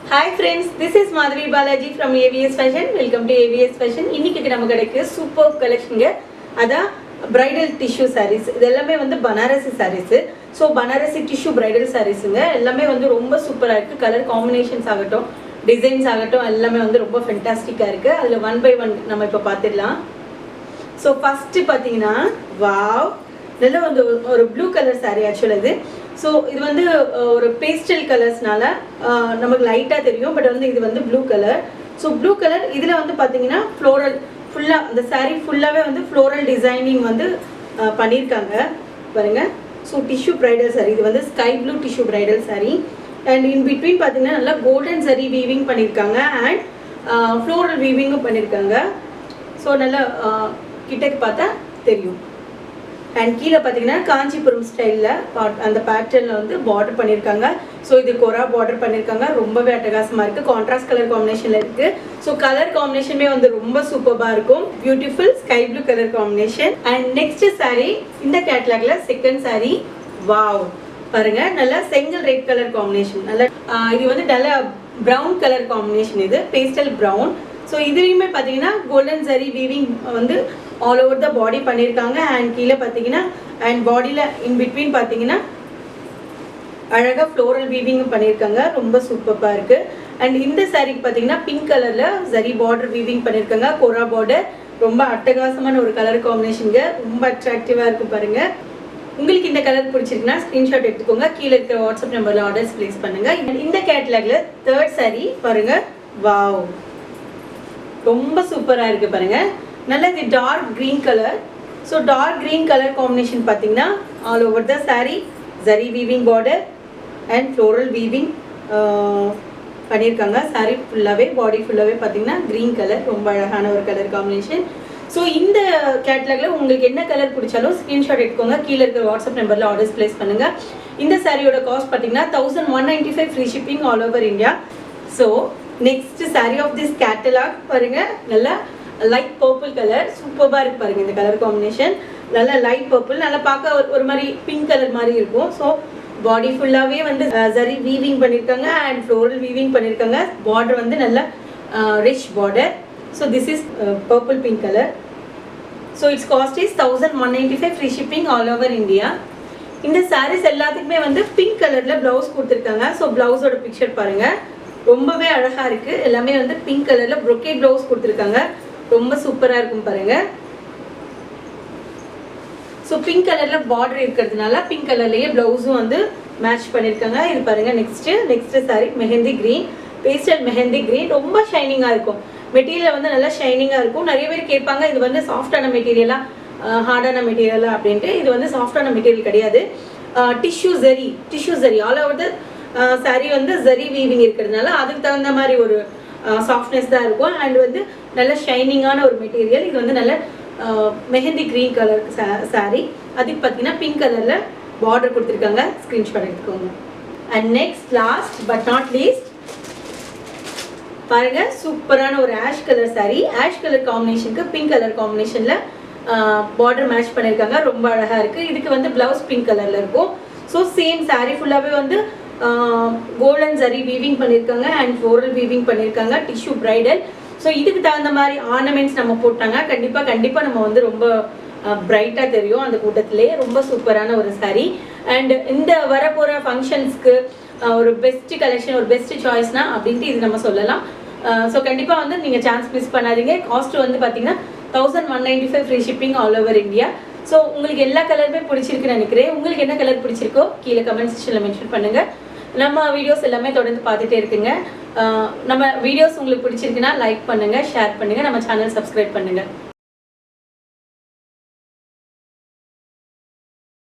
Hi friends, this is Madhavi Balaji from AVS Fashion. Welcome to AVS Fashion. இன்னைக்கு நம்ம கடைக்கு super கலெக்ஷன்ங்க. அதான் bridal tissue sarees. இது எல்லாமே வந்து Banarasi sarees. So Banarasi tissue bridal sareesங்க. எல்லாமே வந்து ரொம்ப சூப்பரா இருக்கு. கலர் காம்பினேஷன்ஸ் ஆகட்டும், டிசைன்ஸ் ஆகட்டும் எல்லாமே வந்து ரொம்ப ஃபேண்டாஸ்டிக்கா இருக்கு. அதுல ஒன் பை ஒன் நம்ம இப்ப பாத்துடலாம். So first பாத்தீங்கன்னா வாவ், நல்ல வந்து ஒரு ப்ளூ கலர் saree ஆக்சுவலா இது. ஸோ இது வந்து ஒரு பேஸ்டல் கலர்ஸ்னால நமக்கு லைட்டாக தெரியும், பட் வந்து இது வந்து blue colour. So blue colour இதில் வந்து பார்த்தீங்கன்னா ஃப்ளோரல் ஃபுல்லாக அந்த சாரீ ஃபுல்லாகவே வந்து ஃப்ளோரல் டிசைனிங் வந்து பண்ணியிருக்காங்க பாருங்கள். ஸோ டிஷ்யூ ப்ரைடல் சாரீ, இது வந்து sky blue tissue bridal sari. And in between பார்த்தீங்கன்னா நல்லா கோல்டன் சரி வீவிங் பண்ணியிருக்காங்க அண்ட் ஃப்ளோரல் வீவிங்கும் பண்ணியிருக்காங்க. ஸோ நல்லா கிட்டக்கு பார்த்தா தெரியும். அண்ட் கீழே பார்த்தீங்கன்னா காஞ்சிபுரம் ஸ்டைலில் அந்த பேட்டர்னில் வந்து பார்டர் பண்ணியிருக்காங்க. ஸோ இது கொரா பார்டர் பண்ணியிருக்காங்க. ரொம்பவே அட்டகாசமாக இருக்குது. கான்ட்ராஸ்ட் கலர் காம்பினேஷனில் இருக்குது. ஸோ கலர் காம்பினேஷனுமே வந்து ரொம்ப சூப்பராக இருக்கும். Beautiful sky blue colour combination. And next sari இந்த கேட்லாகில் செகண்ட் சாரீ. வாவ் பாருங்க, நல்லா செங்கல் ரெட் கலர் காம்பினேஷன். நல்லா இது வந்து நல்ல ப்ரௌன் கலர் காம்பினேஷன், இது பேஸ்டல் ப்ரௌன். ஸோ இதுலேயுமே பார்த்தீங்கன்னா கோல்டன் சரி வீவிங் வந்து ஆல் ஓவர் த பாடி பண்ணியிருக்காங்க. அண்ட் கீழே பார்த்தீங்கன்னா அண்ட் பாடியில் இன் பிட்வீன் பார்த்தீங்கன்னா அழகாக ஃப்ளோரல் வீவிங்கும் பண்ணியிருக்காங்க. ரொம்ப சூப்பராக இருக்குது. அண்ட் இந்த சாரீக்கு பார்த்தீங்கன்னா பிங்க் கலரில் சரி பார்டர் வீவிங் பண்ணியிருக்காங்க, கொரா பார்டர். ரொம்ப அட்டகாசமான ஒரு கலர் காம்பினேஷனுங்க, ரொம்ப அட்ராக்டிவாக இருக்குது பாருங்கள். உங்களுக்கு இந்த கலர் பிடிச்சிருக்குன்னா ஸ்க்ரீன்ஷாட் எடுத்துக்கோங்க. கீழே இருக்கிற வாட்ஸ்அப் நம்பரில் ஆர்டர்ஸ் ப்ளேஸ் பண்ணுங்கள். இந்த கேட்லாகில் தேர்ட் சாரீ பாருங்கள். வாவ், ரொம்ப சூப்பராக இருக்குது பாருங்கள். நல்ல இது dark green colour. So dark green colour combination பார்த்தீங்கன்னா all over the sari zari weaving border and floral weaving பண்ணியிருக்காங்க. சாரீ ஃபுல்லாகவே பாடி ஃபுல்லாகவே பார்த்தீங்கன்னா க்ரீன் கலர், ரொம்ப அழகான ஒரு கலர் காம்பினேஷன். ஸோ இந்த கேட்லாகில் உங்களுக்கு என்ன கலர் பிடிச்சாலும் ஸ்க்ரீன்ஷாட் எடுத்துக்கோங்க. கீழே இருக்கிற வாட்ஸ்அப் நம்பரில் ஆர்டர்ஸ் ப்ளேஸ் பண்ணுங்கள். இந்த சாரியோட காஸ்ட் பார்த்தீங்கன்னா 1195 free shipping all over India. So next sari of this catalogue பாருங்கள். நல்லா லைட் பர்பிள் கலர், சூப்பராக இருக்கு பாருங்க. இந்த கலர் காம்பினேஷன் நல்லா லைட் பர்பிள், நல்லா பார்க்க ஒரு மாதிரி பிங்க் கலர் மாதிரி இருக்கும். ஸோ பாடி ஃபுல்லாகவே வந்து சரி வீவிங் பண்ணியிருக்காங்க அண்ட் ஃப்ளோரல் வீவிங் பண்ணியிருக்காங்க. பார்டர் வந்து நல்ல rich border. So this is purple pink colour. So it's cost is 1195 free shipping all over India. இந்த சாரீஸ் எல்லாத்துக்குமே வந்து பிங்க் கலரில் ப்ளவுஸ் கொடுத்துருக்காங்க. ஸோ ப்ளவுஸோட பிக்சர் பாருங்கள், ரொம்பவே அழகாக இருக்குது. எல்லாமே வந்து பிங்க் கலரில் ப்ரொக்கேட் ப்ளவுஸ் கொடுத்துருக்காங்க. ரொம்ப சூப்பராக இருக்கும் பாருங்க. ஸோ பிங்க் கலரில் பார்டர் இருக்கிறதுனால பிங்க் கலர்லேயே ப்ளவுஸும் வந்து மேட்ச் பண்ணியிருக்காங்க. இது பாருங்க. Next sorry mehndi green, pastel mehndi green. ரொம்ப ஷைனிங்காக இருக்கும். மெட்டீரியல் வந்து நல்லா ஷைனிங்காக இருக்கும். நிறைய பேர் கேட்பாங்க இது வந்து சாஃப்டான மெட்டீரியலா ஹார்டான மெட்டீரியலா அப்படின்ட்டு. இது வந்து சாஃப்டான மெட்டீரியல் கிடையாது. டிஷ்யூ ஜரி ஆல் ஓவர் த சாரி வந்து ஜரி வீவிங் இருக்கிறதுனால அதுக்கு தகுந்த மாதிரி ஒரு சாஃப்ட்னஸ் தான் இருக்கும். அண்ட் வந்து நல்ல ஷைனிங்கான ஒரு மெட்டீரியல். இது வந்து நல்ல மெஹந்தி க்ரீன் கலர் சாரீ. அதுக்கு பார்த்தீங்கன்னா பிங்க் கலரில் பார்டர் கொடுத்துருக்காங்க. ஸ்க்ரீன்ஷாட் எடுத்துக்கோங்க. And next last but not least பாருங்க, சூப்பரான ஒரு ash colour sari. Ash colour காம்பினேஷனுக்கு பிங்க் கலர் காம்பினேஷனில் பார்டர் மேட்ச் பண்ணியிருக்காங்க. ரொம்ப அழகாக இருக்குது. இதுக்கு வந்து ப்ளவுஸ் பிங்க் கலரில் இருக்கும். ஸோ சேம் சாரீ ஃபுல்லாகவே வந்து கோல்டன் சரி வீவிங் பண்ணியிருக்காங்க அண்ட் ஃப்ளோரல் வீவிங் பண்ணியிருக்காங்க. Tissue bridal. ஸோ இதுக்கு தகுந்த மாதிரி ஆர்னமெண்ட்ஸ் நம்ம போட்டாங்க கண்டிப்பாக நம்ம வந்து ரொம்ப பிரைட்டாக தெரியும் அந்த கூட்டத்திலே. ரொம்ப சூப்பரான ஒரு சாரீ. அண்ட் இந்த வரப்போகிற ஃபங்க்ஷன்ஸ்க்கு ஒரு பெஸ்ட் கலெக்ஷன், ஒரு பெஸ்ட் சாய்ஸ்னா அப்படின்ட்டு இது நம்ம சொல்லலாம். ஸோ கண்டிப்பாக வந்து நீங்கள் சான்ஸ் மிஸ் பண்ணாதீங்க. காஸ்ட் வந்து பார்த்தீங்கன்னா 1195 free shipping all over India. So உங்களுக்கு எல்லா கலருமே பிடிச்சிருக்குன்னு நினைக்கிறேன். உங்களுக்கு என்ன கலர் பிடிச்சிருக்கோ கீழே கமெண்ட் செக்ஷனில் மென்ஷன் பண்ணுங்கள். நம்ம வீடியோஸ் எல்லாமே தொடர்ந்து பார்த்துட்டே இருக்குங்க. நம்ம வீடியோஸ் உங்களுக்கு பிடிச்சிருக்குன்னா லைக் பண்ணுங்கள், ஷேர் பண்ணுங்கள், நம்ம சேனல் சப்ஸ்கிரைப் பண்ணுங்கள்.